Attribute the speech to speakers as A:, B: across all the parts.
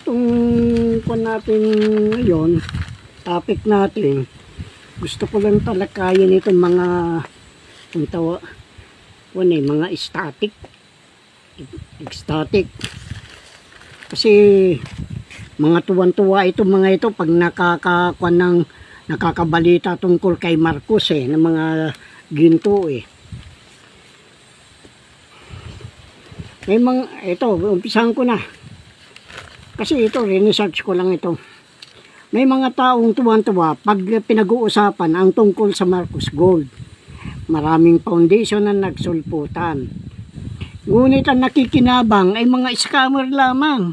A: Itong kung natin ngayon, topic natin, gusto ko lang talakayin itong mga mga static. Kasi mga tuwan-tuwa itong mga ito pag nakakabalita tungkol kay Marcos ng mga ginto May mga, ito, umpisahan ko na. Kasi ito, research ko lang ito. May mga taong tuwan-tuwa pag pinag-uusapan ang tungkol sa Marcos Gold. Maraming foundation na nagsulputan. Ngunit ang nakikinabang ay mga scammer lamang.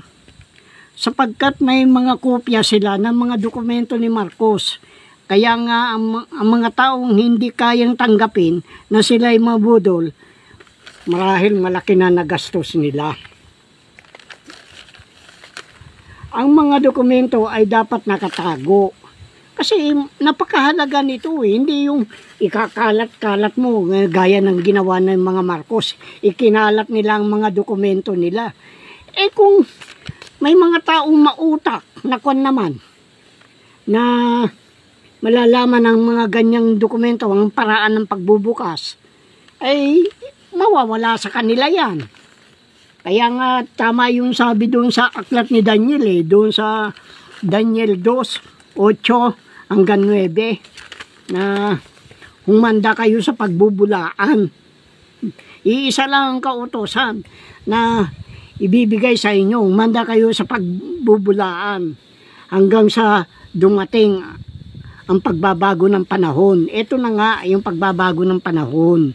A: Sapagkat may mga kopya sila ng mga dokumento ni Marcos. Kaya nga ang mga taong hindi kayang tanggapin na sila ay mabudol, marahil malaki na nagastos nila. Ang mga dokumento ay dapat nakatago. Kasi napakahalaga nito Hindi yung ikakalat-kalat mo gaya ng ginawa ng mga Marcos. Ikinalat nila ang mga dokumento nila. Kung may mga taong mautak na naman na malalaman ng mga ganyang dokumento ang paraan ng pagbubukas, ay mawawala sa kanila yan. Kaya nga tama yung sabi doon sa aklat ni Daniel doon sa Daniel 2:8 hanggang 9 na humanda kayo sa pagbubulaan. Iisa lang ang kautosan na ibibigay sa inyo, humanda kayo sa pagbubulaan hanggang sa dumating ang pagbabago ng panahon. Ito na nga yung pagbabago ng panahon.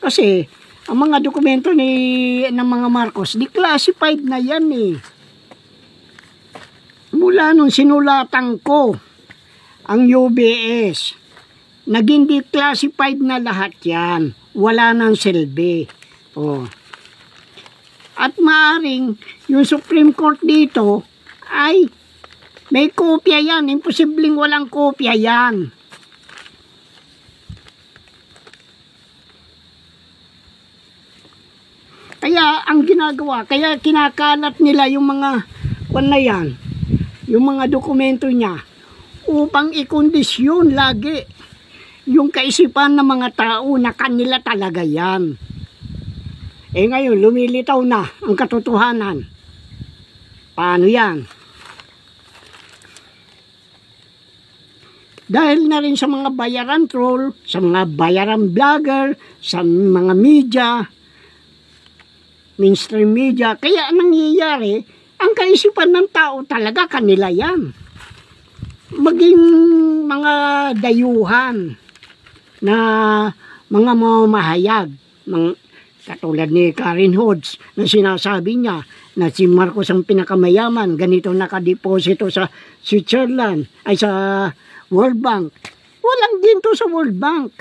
A: Kasi ang mga dokumento ng mga Marcos, declassified na yan Mula nung sinulatan ko ang UBS, naging declassified na lahat yan. Wala nang silbi. At maaring yung Supreme Court dito ay may kopya yan. Imposibleng walang kopya yan. Kaya ang ginagawa, kaya kinakalat nila yung mga yung mga dokumento niya upang ikondisyon lagi yung kaisipan ng mga tao na kanila talaga yan. Ngayon, lumilitaw na ang katotohanan. Paano yan? Dahil na rin sa mga bayaran troll, sa mga bayaran vlogger, sa mga media, mainstream media, kaya nangyayari, ang kaisipan ng tao talaga kanila yan. Maging mga dayuhan na mga mamahayag, katulad ni Karen Hodges na sinasabi niya na si Marcos ang pinakamayaman, ganito nakadeposito sa Switzerland, ay sa World Bank. Walang ginto sa World Bank.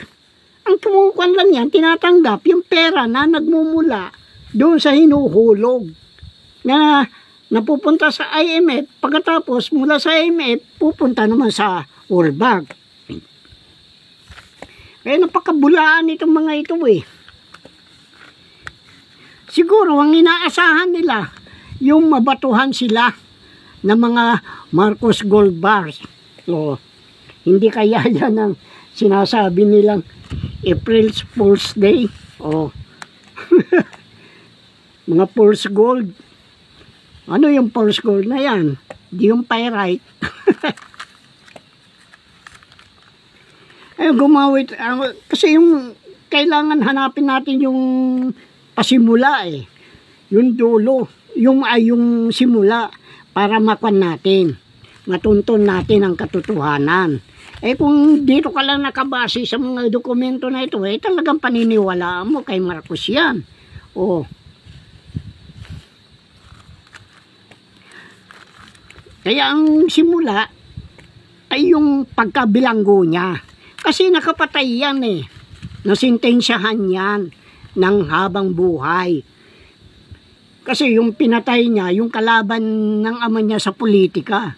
A: Ang kumukuan lang yan, tinatanggap yung pera na nagmumula doon sa hinuhulog na napupunta sa IMF, pagkatapos mula sa IMF pupunta naman sa World Bank. Kaya napakabulaan itong mga ito Siguro ang inaasahan nila yung mabatuhan sila ng mga Marcos Gold Bars. Hindi kaya yan ang sinasabi nilang April Fool's Day mga false gold. Ano yung false gold na yan? Di yung pyrite. Gumawit. Kasi yung kailangan hanapin natin yung pasimula Yung dulo. Yung simula para makuha natin. Matuntun natin ang katotohanan. Kung dito ka lang nakabase sa mga dokumento na ito, talagang paniniwalaan mo kay Marcos yan. Kaya ang simula ay yung pagkabilanggo niya. Kasi nakapatay yan Nasintensyahan yan ng habang buhay. Kasi yung pinatay niya, yung kalaban ng ama niya sa politika.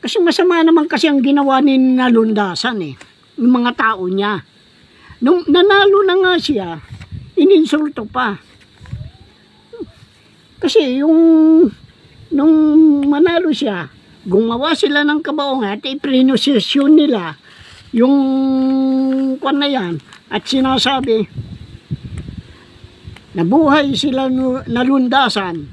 A: Kasi masama naman kasi ang ginawa ni Nalundasan yung mga tao niya. Nung nanalo na nga siya, ininsulto pa. Kasi yung nung manalo siya, gumawa sila ng kabaongan at iprinosesyon nila yung kwan na yan at sinasabi, nabuhay sila nalundasan,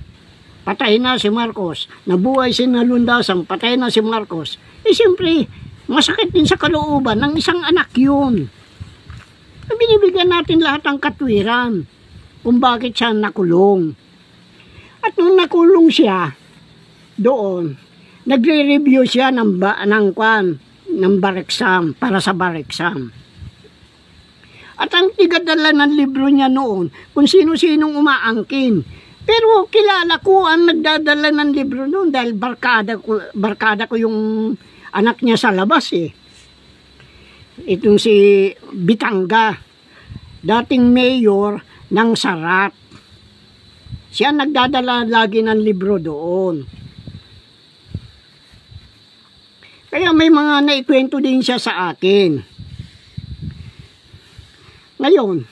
A: patay na si Marcos. Nabuhay si nalundasan, patay na si Marcos. Eh siyempre, masakit din sa kalooban ng isang anak yun. Binibigyan natin lahat ng katwiran kung bakit siya nakulong. At nung nakulong siya, doon, nagre-review siya ng bar exam, para sa bar exam. At ang tigadala ng libro niya noon, kung sino-sinong umaangkin. Pero kilala ko ang nagdadala ng libro noon dahil barkada ko yung anak niya sa labas eh. Itong si Bitanga, dating mayor ng Sarat. Siya nagdadala lagi ng libro doon. Kaya may mga naikwento din siya sa akin. Ngayon,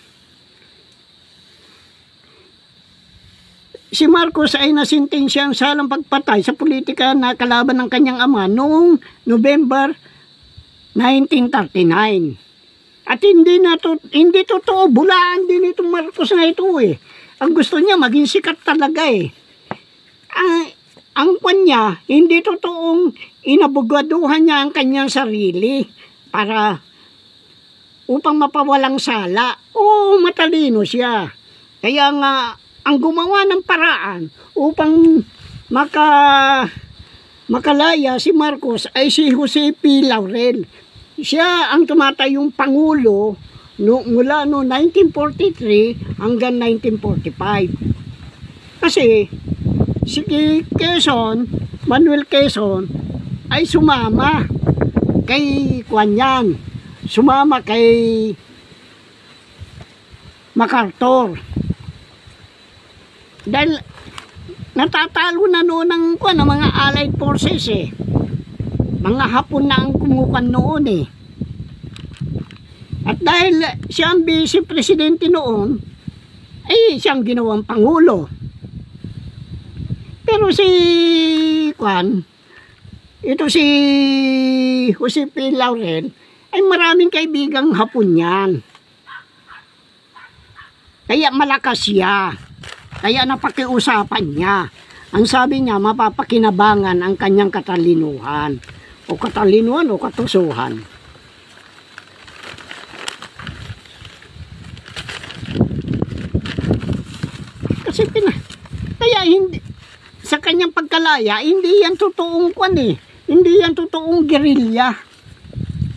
A: si Marcos ay nasintensya sa salang pagpatay sa politika na kalaban ng kanyang ama noong November 1939. At hindi totoo, bulaan din itong Marcos na ito eh. Ang gusto niya maging sikat talaga eh. Ang kanya, hindi totoong inabogaduhan niya ang kanyang sarili para upang mapawalang sala. Oo, matalino siya. Kaya nga, ang gumawa ng paraan upang makalaya si Marcos ay si Jose P. Laurel. Siya ang tumatayong Pangulo mula no 1943 hanggang 1945. Kasi si Manuel Quezon ay sumama kay Kuanyan, sumama kay MacArthur. Dahil natatalo na noon ng mga Allied Forces eh. Mga Hapon na ang kumukan noon eh. At dahil siya ang vice presidente noon, ay siyang ginawang Pangulo. Pero si Jose P. Laurel ay maraming kaibigang Hapon yan. Kaya malakas siya. Kaya napakiusapan niya. Ang sabi niya, mapapakinabangan ang kanyang katalinuhan o katusuhan. Kasi kaya hindi sa kanyang pagkalaya, hindi yan totoong hindi yan totoong gerilya.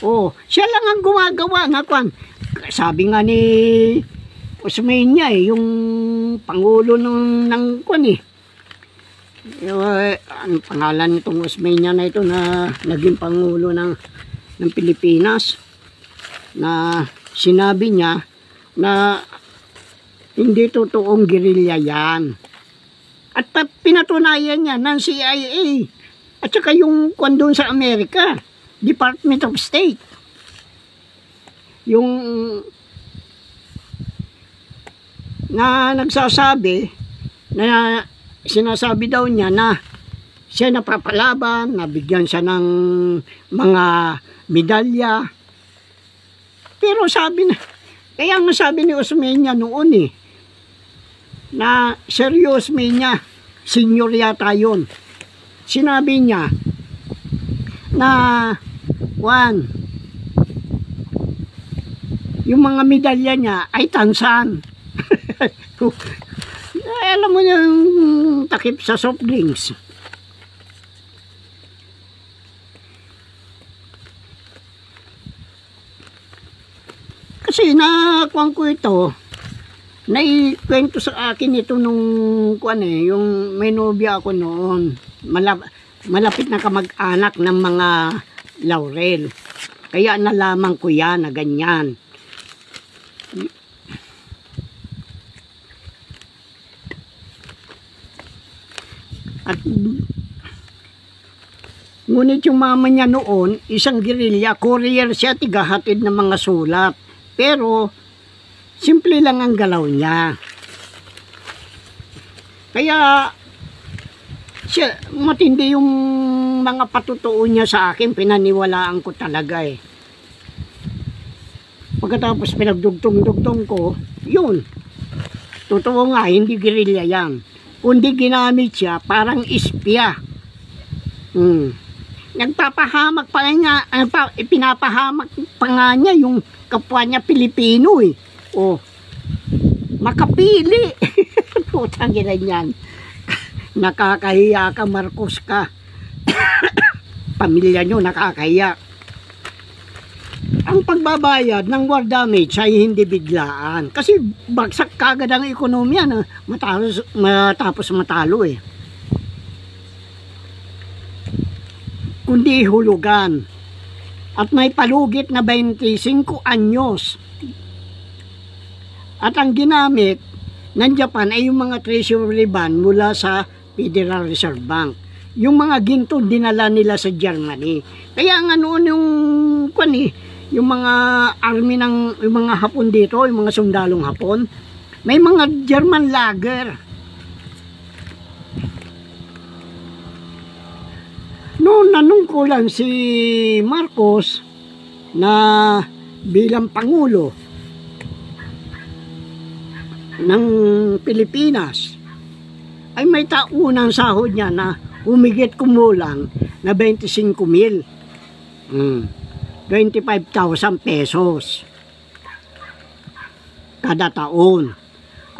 A: Oh, siya lang ang gumagawa ng Sabi nga ni Osmeña yung Pangulo ng ano pangalan nitong Osmeña na ito na naging Pangulo ng Pilipinas, na sinabi niya na hindi totoong gerilya yan. At pinatunayan niya ng CIA at saka yung doon sa Amerika, Department of State. Yung na nagsasabi na sinasabi daw niya na siya napapalaban, nabigyan siya ng mga medalya. Pero kaya nga sabi ni Osmeña noon eh, na seryoso niya, senior yata yun. Sinabi niya na yung mga medalya niya ay tansan. Alam mo yung takip sa soft drinks. Kasi nakuha ko ito, naikwento sa akin ito nung yung may nobya ako noon. Malapit na kamag-anak ng mga Laurel. Kaya nalaman ko yan na ganyan. At ngunit yung mama niya noon, isang gerilya, courier siya, tigahatid ng mga sulat. Pero simple lang ang galaw niya. Kaya Siya, matindi yung mga patutuo niya sa akin, pinaniwalaan ko talaga eh. Pagkatapos pinagdugtong-dugtong ko, yun. Totoo nga, hindi guerrilla yan. Kundi ginamit siya parang ispya. Nagpapahamak pa nga, pinapahamak pa nga niya yung kapwa niya Pilipino eh. Oh, makapili. Putang ina niyan. Nakakahiya ka, Marcos ka. Pamilya nyo nakakahiya. Ang pagbabayad ng war damage ay hindi biglaan. Kasi bagsak kagad ang ekonomiya na matapos matalo eh. Kundi hulugan. At may palugit na 25 anyos. At ang ginamit ng Japan ay yung mga treasury bond mula sa Federal Reserve Bank. Yung mga ginto dinala nila sa Germany. Kaya nga noon yung mga army ng yung mga Hapon dito, yung mga sundalong Hapon, may mga German lager. Noon nanungkulan si Marcos na bilang Pangulo ng Pilipinas, ay may taunang sahod niya na humigit kumulang na 25,000. 25,000 pesos kada taon.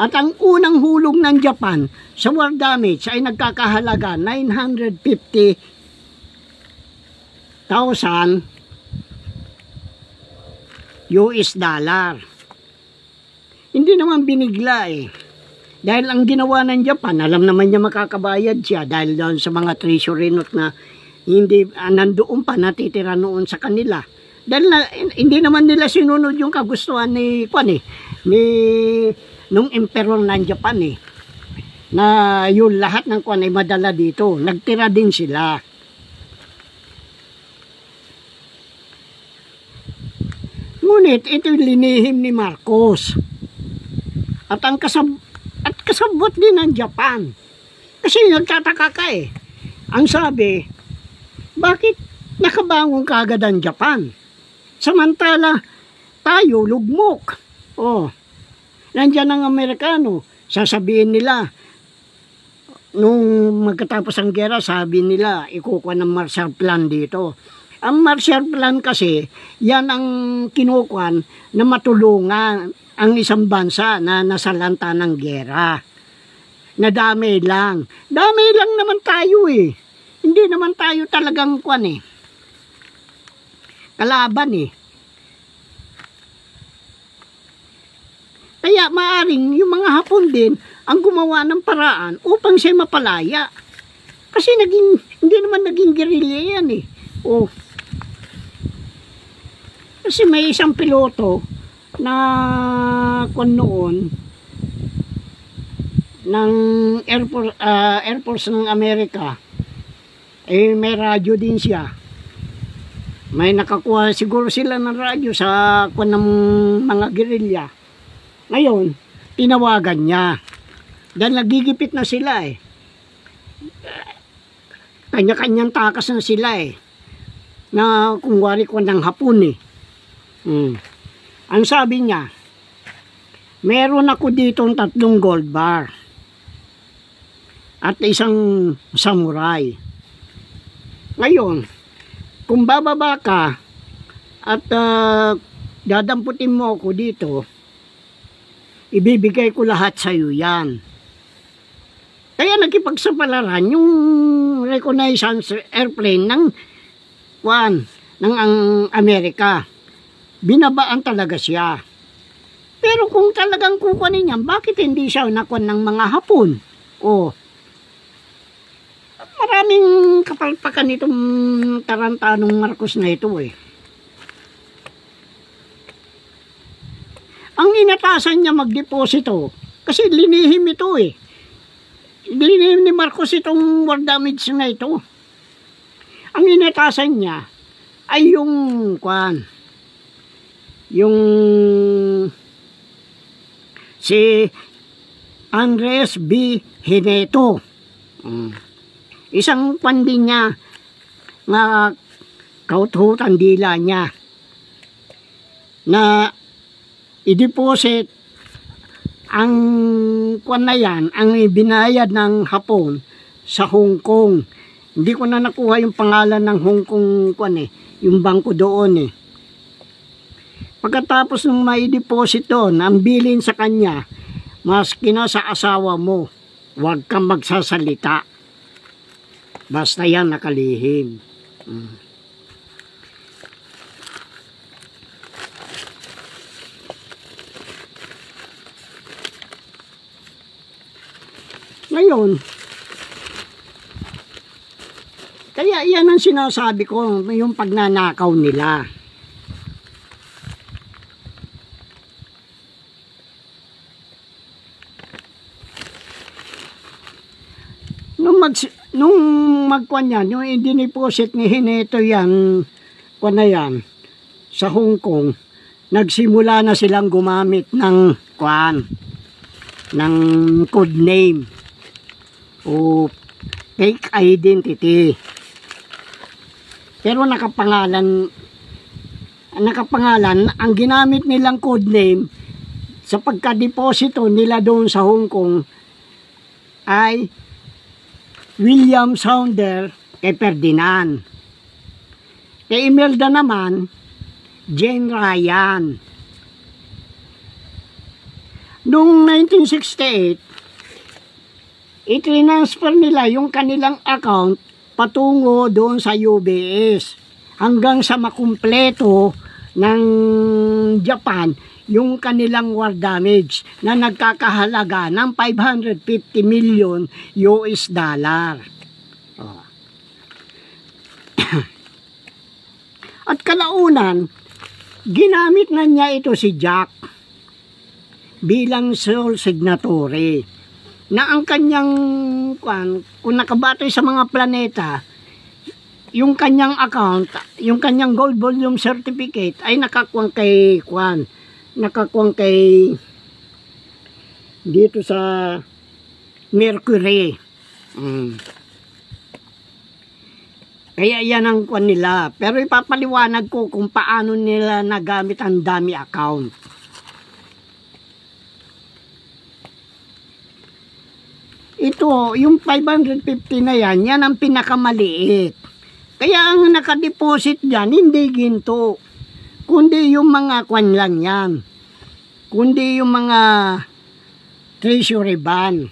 A: At ang unang hulog ng Japan sa war damage ay nagkakahalaga 950,000 US dollar. Hindi naman binigla eh. Dahil ang ginawa ng Japan, alam naman niya makakabayad siya dahil doon sa mga treasury note na hindi nandoon pa natitira noon sa kanila. Dahil hindi naman nila sinunod yung kagustuhan ni nung emperor ng Japan eh. Na yung lahat ng ay madala dito. Nagtira din sila. Ngunit ito linihim ni Marcos. At kasabot din ng Japan. Kasi nagtataka ka eh. Ang sabi, bakit nakabangon kaagad ang Japan? Samantala, tayo lugmok. Oh, nandiyan ang Amerikano. Sasabihin nila, nung magkatapos ang gera, sabi nila, ikukuha ng Marshall Plan dito. Ang Marshall Plan kasi, yan ang kinukuhan na matulungan ang isang bansa na nasalanta ng gera. Nadamay lang. Damay lang naman tayo eh. Hindi naman tayo talagang kalaban eh. Kaya maaring yung mga Hapon din ang gumawa ng paraan upang siya mapalaya. Kasi hindi naman naging guerrilla yan eh. Oh. Kasi may isang piloto na noon ng Air Force ng Amerika, eh may radyo din siya. May nakakuha siguro sila ng radyo sa ng mga guerrilla. Ngayon, tinawagan niya. Dahil nagigipit na sila eh. Kanya-kanyang takas na sila eh. Na kung wari ko ng Hapon eh. Ang sabi niya, meron ako ditong 3 gold bar at isang samurai. Ngayon, kung bababa ka at dadamputin mo ako dito, ibibigay ko lahat sa iyo yan. Kaya nakipagsapalaran yung reconnaissance airplane ng ang Amerika. Binabaan talaga siya. Pero kung talagang kukunin niya, bakit hindi siya nakuha ng mga Hapon? Oh, maraming kapalpakan itong tarantanong Marcos na ito eh. Ang inatasan niya magdeposito, kasi linihim ito eh. Linihim ni Marcos itong war damage na ito. Ang inatasan niya ay yung si Andres B. Hineto. Isang kwan din niya nga kauthutan dila niya na i-deposit ang kwan na yan, ang binayad ng Hapon sa Hong Kong. Hindi ko na nakuha yung pangalan ng Hong Kong kwan yung bangko doon Pagkatapos ng mai-deposit doon, ang bilin sa kanya, maski na sa asawa mo, huwag kang magsasalita. Basta yan nakalihim. Ngayon, kaya yan ang sinasabi ko, yung pagnanakaw nila. Nung magkuhan yan, yung i-deposit ni Hineto yan, kuhan na yan, sa Hong Kong, nagsimula na silang gumamit ng kuhan, ng code name o fake identity. Pero nakapangalan, ang ginamit nilang code name sa pagka-deposito nila doon sa Hong Kong ay William Sounder kay Ferdinand. Kay Imelda naman, Jane Ryan. Noong 1968, i-transfer nila yung kanilang account patungo doon sa UBS hanggang sa makumpleto ng Japan yung kanilang war damage na nagkakahalaga ng 550 million US dollar. At kalaunan, ginamit na niya ito si Jack bilang sole signatory na ang kanyang kung nakabatay sa mga planeta, yung kanyang account, yung kanyang gold volume certificate ay nakakuwang kay dito sa Mercury. Kaya yan ang kwan nila. Pero ipapaliwanag ko kung paano nila nagamit ang dummy account. Ito, yung 550 na yan, yan ang pinakamaliit. Kaya ang nakadeposit dyan, hindi ginto. Kundi yung mga kwan lang yan. Kundi yung mga treasury bond.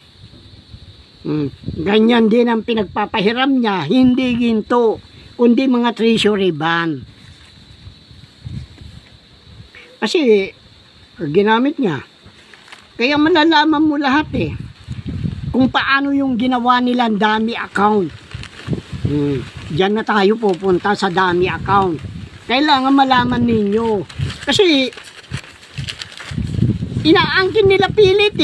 A: Ganyan din ang pinagpapahiram niya. Hindi ginto, kundi mga treasury bond. Kasi, ginamit niya. Kaya malalaman mo lahat kung paano yung ginawa nilang dummy account. Diyan na tayo pupunta sa dummy account. Kailangan malaman ninyo. Kasi, inaangkin nila pilit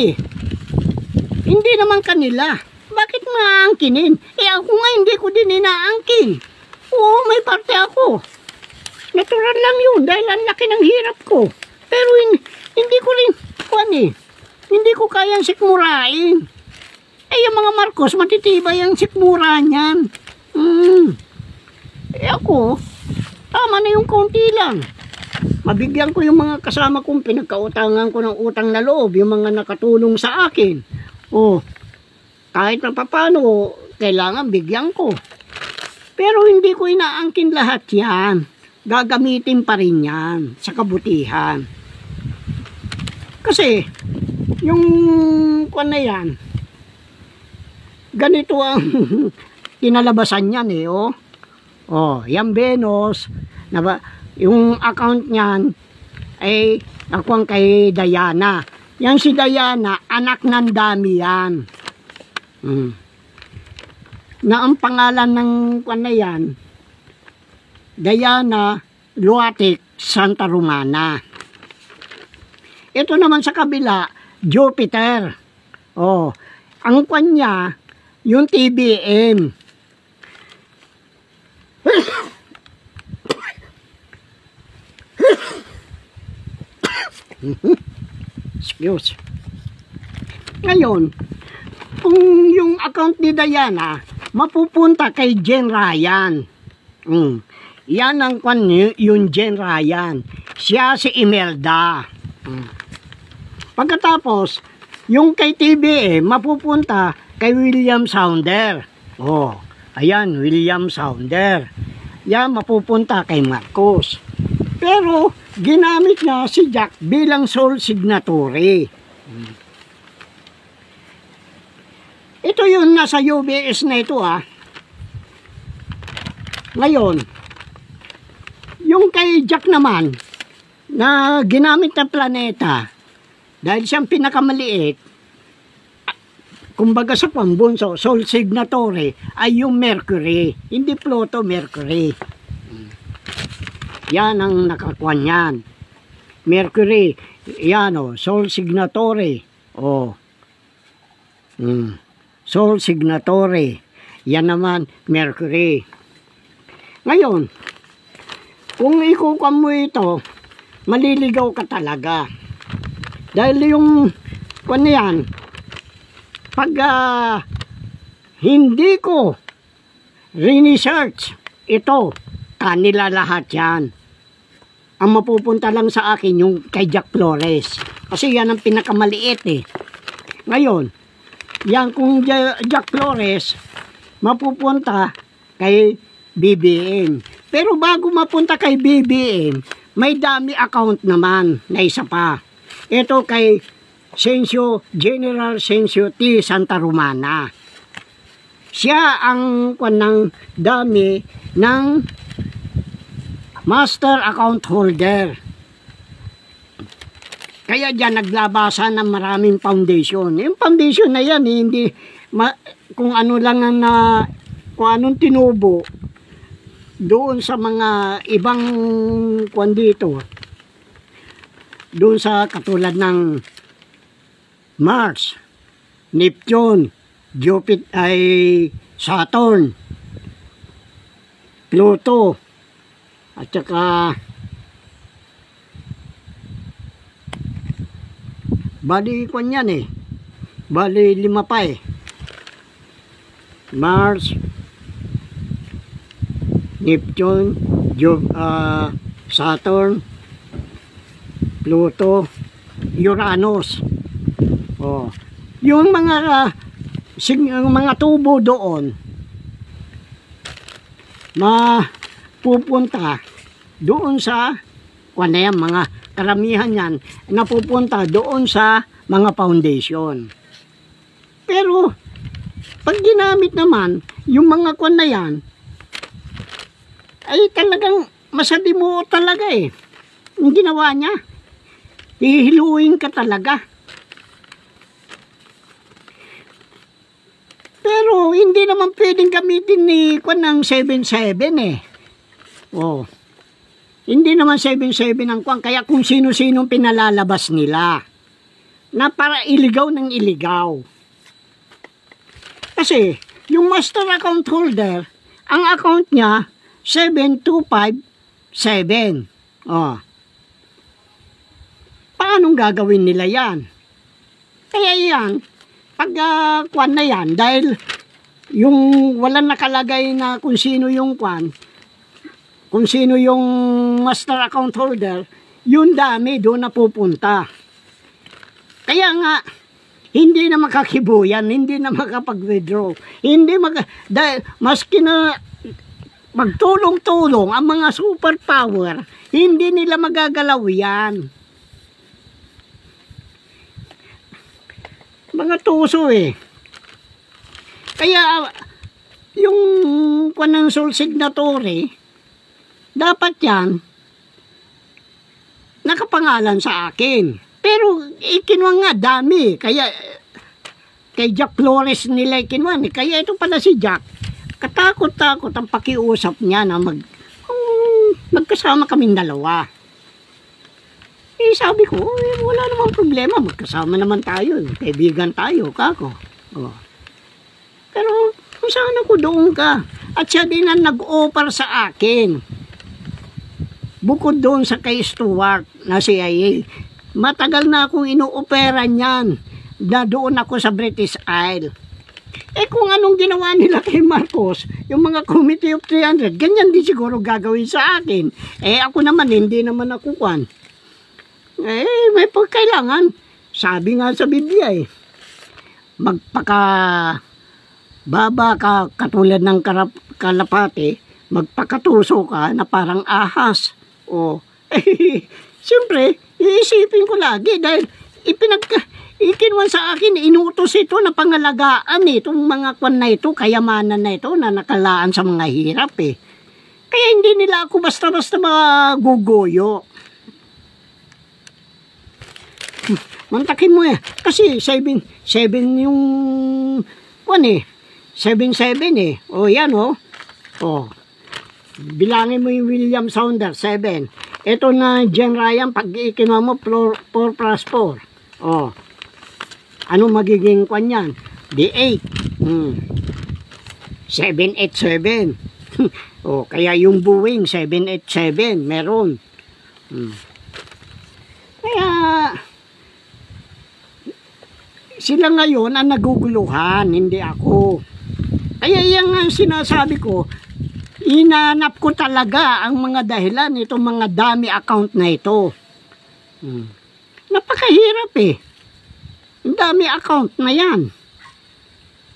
A: Hindi naman kanila. Bakit maangkinin? Ako nga hindi ko din inaangkin. Oo, may parte ako. Natural lang yun dahil ang laki ng hirap ko. Pero hindi ko rin, hindi ko kayang sikmurain. Yung mga Marcos, matitibay ang sikmura niyan. Ako, tama na yung konti lang. Mabigyan ko yung mga kasama kong pinagkautangan ko ng utang na loob, yung mga nakatulong sa akin. Kahit na papano, kailangan bigyan ko. Pero hindi ko inaangkin lahat yan. Gagamitin pa rin yan sa kabutihan. Kasi, yung kwan na yan, ganito ang kinalabasan yan yan Venus, yung account niyan ay nakuha kay Diana. Yan si Diana, anak ng dami yan. Na ang pangalan ng kwan na yan, Diana Luatic Santa Romana. Ito naman sa kabila, Jupiter. Ang kwan niya, yung TBM. Excuse. Ngayon, kung yung account ni Diana, mapupunta kay Jen Ryan. Yan ang yung Jen Ryan. Siya si Imelda. Pagkatapos, yung kay TBM, mapupunta kay William Sounder. Ayan, William Sounder. Yan, mapupunta kay Marcos. Pero, ginamit na si Jack bilang sole signatory. Ito yung nasa UBS na ito Ngayon, yung kay Jack naman, na ginamit na planeta, dahil siyang pinakamaliit, kumbaga sa pambunso, sole signatory, ay yung Mercury. Hindi Pluto, Mercury. Yan ang nakakuan yan. Mercury, yan sole signatory. Sole signatory. Yan naman, Mercury. Ngayon, kung ikukuha mo ito, maliligaw ka talaga. Dahil yung kung yan, pag hindi ko research ito, kanila lahat yan. Ang mapupunta lang sa akin yung kay Jack Flores. Kasi yan ang pinakamaliit Ngayon, yan kung Jack Flores, mapupunta kay BBM. Pero bago mapunta kay BBM, may dami account naman na isa pa. Ito kay General Sensio T. Santa Romana. Siya ang ng dami ng master account holder. Kaya diyan naglabasan ng maraming foundation. Yung foundation na yan, hindi kung ano lang ang kung anong tinubo doon sa mga ibang kwan dito. Doon sa katulad ng Mars, Neptune, Jupiter ay Saturn, Pluto, at saka bali kwan yan bali 5 pa Mars, Neptune, Saturn, Pluto, Uranus. Yung mga tubo doon mapupunta doon sa mga karamihan yan napupunta doon sa mga foundation. Pero pag ginamit naman yung mga na yan ay talagang masalimuot talaga yung ginawa niya. Hihiluin ka talaga. Pero hindi naman pwedeng gamitin ni ng 77 Hindi naman 77 ang kaya kung sino-sinong pinalalabas nila na para iligaw ng iligaw. Kasi yung master account holder, ang account niya 7257. Paanong gagawin nila yan? Kaya yan, pag kwan na yan, dahil yung walang nakalagay na kung sino yung kwan, kung sino yung master account holder, yun dami doon na pupunta. Kaya nga, hindi na makakibuyan, hindi na makapag-withdraw, dahil maski na magtulong-tulong ang mga superpower, hindi nila magagalaw yan. Mga tuso Kaya, yung kanang sole signatory, dapat yan, nakapangalan sa akin. Pero, ikinwa nga, dami. Kaya, kay Jack Flores nila ikinwa. Kaya ito pala si Jack, katakot-takot ang pakiusap niya na magkasama kaming dalawa. Sabi ko, wala namang problema, magkasama naman tayo, kaibigan tayo, kako. Pero kung saan ako doon ka, at siya din ang nag-offer sa akin. Bukod doon sa kay Stuart na CIA, matagal na akong ino-opera niyan na doon ako sa British Isle. Eh kung anong ginawa nila kay Marcos, yung mga Committee of 300, ganyan din siguro gagawin sa akin. Eh ako naman, hindi naman ako kwan. Eh may pagkailangan. Sabi nga sa Biblia eh, magpaka baba ka katulad ng kalapate, magpakatuso ka na parang ahas. O, eh, siyempre, iisipin ko lagi dahil ikinwan sa akin, inutos ito na pangalagaan itong mga kwan na ito, kayamanan na ito na nakalaan sa mga hirap eh. Kaya hindi nila ako basta-basta maguguyo. Mantakin mo eh. Kasi 7 yung kwan eh. 7-7 eh. O yan o. O. Bilangin mo yung William Saunders, 7. Ito na Jen Ryan, pag ikinuha mo, 4 plus 4. O. Ano magiging kwan yan? Di 8. 787. O, kaya yung Boeing, 787. Meron. Kaya sila ngayon ang naguguluhan, hindi ako. Kaya yan ang sinasabi ko, inanap ko talaga ang mga dahilan itong mga dami account na ito. Napakahirap eh. Ang dami account na yan.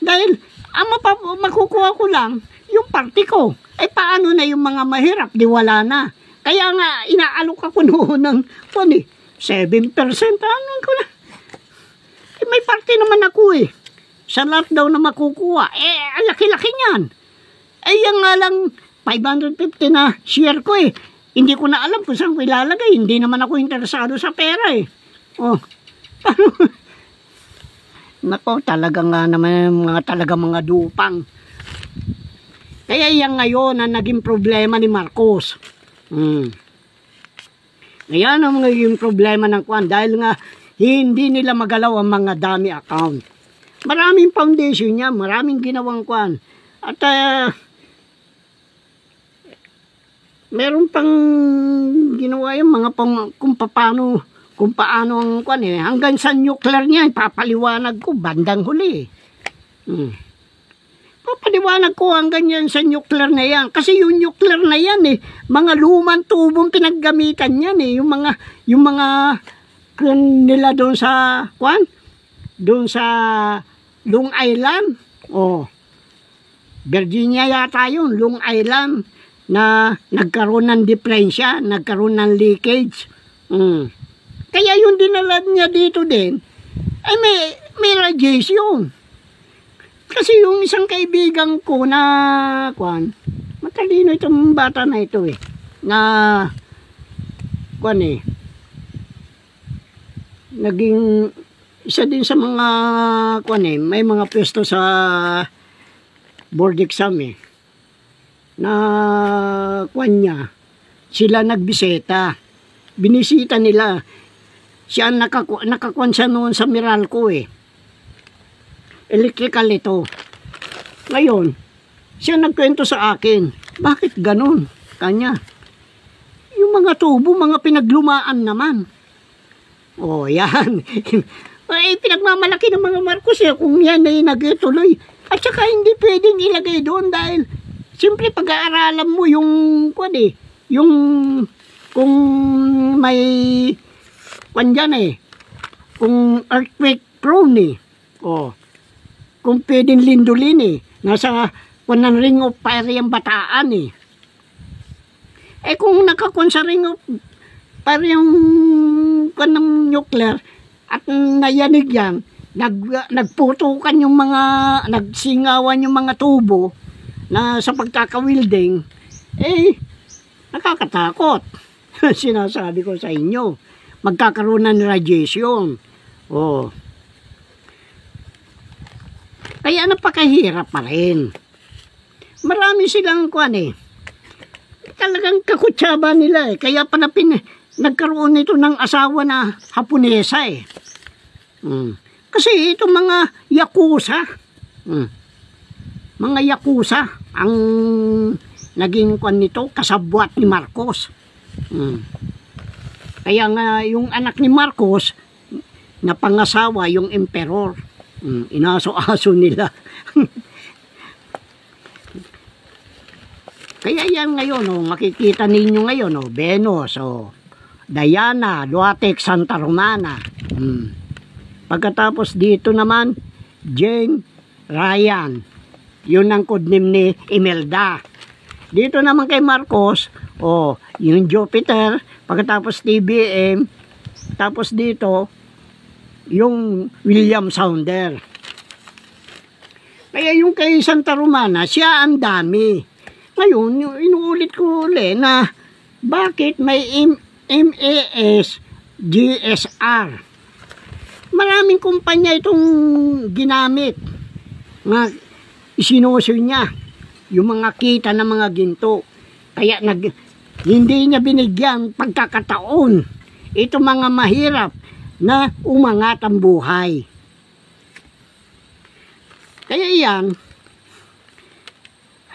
A: Dahil ang makukuha ko lang yung party ko. Eh paano na yung mga mahirap? Di wala na. Kaya nga inaalok ako noon ng 7%. Ano ko na? Eh, may party naman ako eh. Sa lahat daw na makukuha. Eh, laki-laki niyan. Eh, yan nga lang 550 na share ko eh. Hindi ko na alam kung saan ko ilalagay. Hindi naman ako interesado sa pera eh. Oh, nako, talaga nga naman mga dupang. Kaya yan ngayon ang naging problema ni Marcos. Ngayon ang naging problema ng kwan dahil nga hindi nila magalaw ang mga dami account. Maraming foundation niya, maraming ginawang kwan. At meron pang ginawa yung mga kung paano ang kwan eh. Hanggang sa nuclear niya, ipapaliwanag ko bandang huli. Papaliwanag ko hanggang yan sa nuclear na yan. Kasi yung nuclear na yan eh, mga lumang tubong pinaggamitan yan eh. Yung mga nila doon sa kwan, doon sa Long Island, Virginia yata yun, Long Island, na nagkaroon ng diferensya, nagkaroon ng leakage. Kaya yung dinala niya dito din, ay may radiation. Kasi yung isang kaibigan ko na, matalino itong bata na ito eh, na, naging isa din sa mga may mga pwesto sa board exam eh na niya sila nagbisita, binisita nila siya, nakakuan siya noon sa Meralco eh, electrical ito. Ngayon siya nagkwento sa akin, bakit ganun kanya, yung mga tubo mga pinaglumaan naman. Yan. Ay, pinagmamalaki ng mga Marcos kung yan ay nagtuloy. At saka hindi pwedeng ilagay doon dahil siyempre pag-aaralan mo yung yung kung may kung earthquake prone kung pwedeng lindulin nasa ring of fire yung Bataan eh kung nakakuan sa ring of fire yung ng nuclear at nayanig yan, nagputukan yung mga, nagsingawan yung mga tubo na sa pagkakawilding, nakakatakot. Sinasabi ko sa inyo, magkakaroon ng radiation. Kaya napakahirap pa rin. Marami silang talagang kakutsaba nila kaya pa nagkaroon nito ng asawa na Haponesa kasi itong mga Yakuza ang naging nito kasabwat ni Marcos. Kaya nga yung anak ni Marcos na pangasawa yung emperor, inaso-aso nila Kaya yan ngayon, oh, makikita ninyo ngayon, oh, Venus, oh, Diana, Duatec, Santa Romana. Pagkatapos dito naman, Jane, Ryan. Yun ang codename ni Imelda. Dito naman kay Marcos, oh, yung Jupiter, pagkatapos TBM, tapos dito, yung William Sounder. Kaya yung kay Santa Romana, siya ang dami. Ngayon, inuulit ko ulit na bakit may MAS GSR. Maraming kumpanya itong ginamit na isinosyo niya yung mga kita ng mga ginto. Kaya hindi niya binigyan pagkakataon ito mga mahirap na umangat ang buhay. Kaya yan,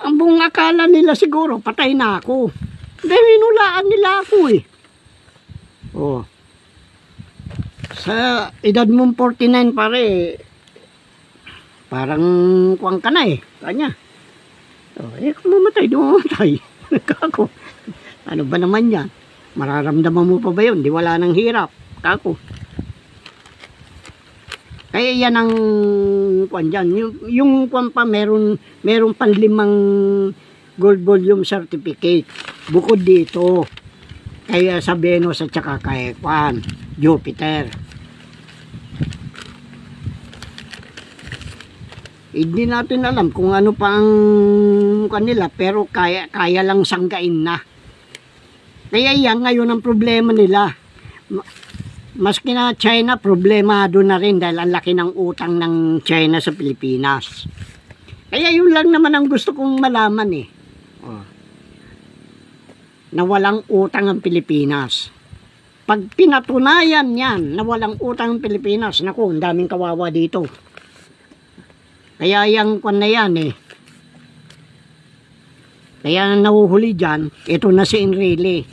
A: ang buong akala nila siguro, patay na ako. Dahil hinulaan nila ako eh. Oh. Sa edad mong 49 pare, parang kuwang ka na eh. Kanya. Oh, kung mamatay, di mamatay. Kako. Ano ba naman yan? Mararamdaman mo pa ba yun? Di wala nang hirap. Kako. Kaya yan ang kwan dyan. Yung kwan pa, meron pang 5 gold volume certificate. Bukod dito. Kaya sa Venus at saka kay kwan, Jupiter. Hindi natin alam kung ano pang kanila, pero kaya lang sanggain na. Kaya yan ngayon ang problema nila. Maski na China, problemado na rin dahil ang laki ng utang ng China sa Pilipinas. Kaya yun lang naman ang gusto kong malaman eh. Oh. Na walang utang ang Pilipinas. Pag pinatunayan yan na walang utang ang Pilipinas, naku, ang daming kawawa dito. Kaya yung kwan na yan eh. Kaya nahuhuli dyan, ito na si Enrile.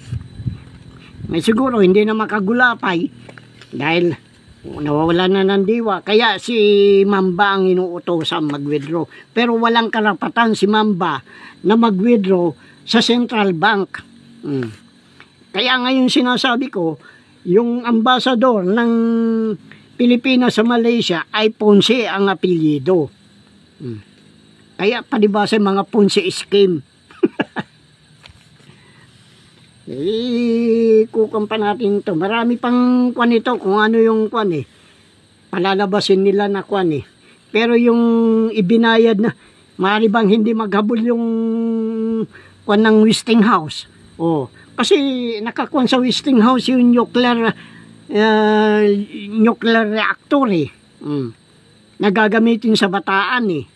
A: May siguro hindi na makagulapay dahil nawawala na ng diwa. Kaya si Mamba ang inuutosan mag-withdraw. Pero walang karapatan si Mamba na mag-withdraw sa Central Bank. Kaya ngayon sinasabi ko, yung ambassador ng Pilipinas sa Malaysia ay Ponce ang apelyido. Kaya palibasa mga Ponce scheme. Kukan pa natin ito. Marami pang kwan ito kung ano yung kwan eh. Palalabasin nila na kwan eh. Pero yung ibinayad na, maaari bang hindi maghabol yung kwan ng Westinghouse? Oh, kasi nakakuan sa Westinghouse yung nuclear reactor eh. Nagagamitin sa Bataan eh.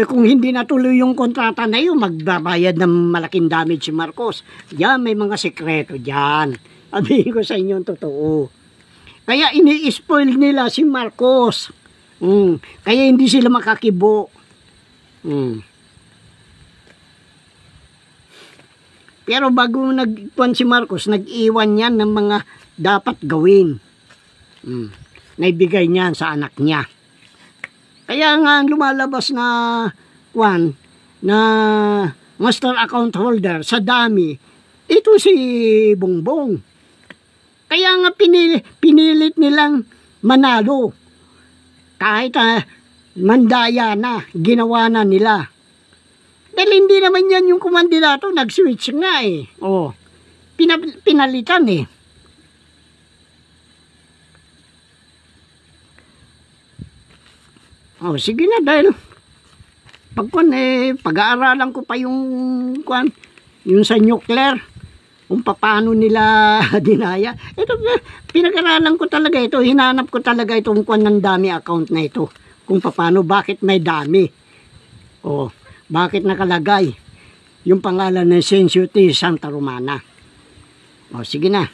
A: Kung hindi natuloy yung kontrata na yun, magbabayad ng malaking damage si Marcos. Diyan, may mga sekreto dyan. Sabihin ko sa inyo ang totoo. Kaya ini-spoil nila si Marcos. Kaya hindi sila makakibo. Pero bago nagpuan si Marcos, nag-iwan yan ng mga dapat gawin. Naibigay niyan sa anak niya. Kaya nga lumalabas na kwan na master account holder sa dami, ito si Bongbong. Kaya nga pinilit nilang manalo. Kahit mandaya na, ginawa na nila. Dahil hindi naman yan yung kumandidato, nag-switch nga eh. Oh, pinalitan eh. Oh, sige na dahil pag-aaralan ko pa yung sa nuclear, kung paano nila dinaya. Ito, pinag-aralan ko talaga ito, hinanap ko talaga itong ng dami account na ito. Kung paano, bakit may dami. Oh, bakit nakalagay yung pangalan ng Sensio T. Santa Romana. Oh, sige na.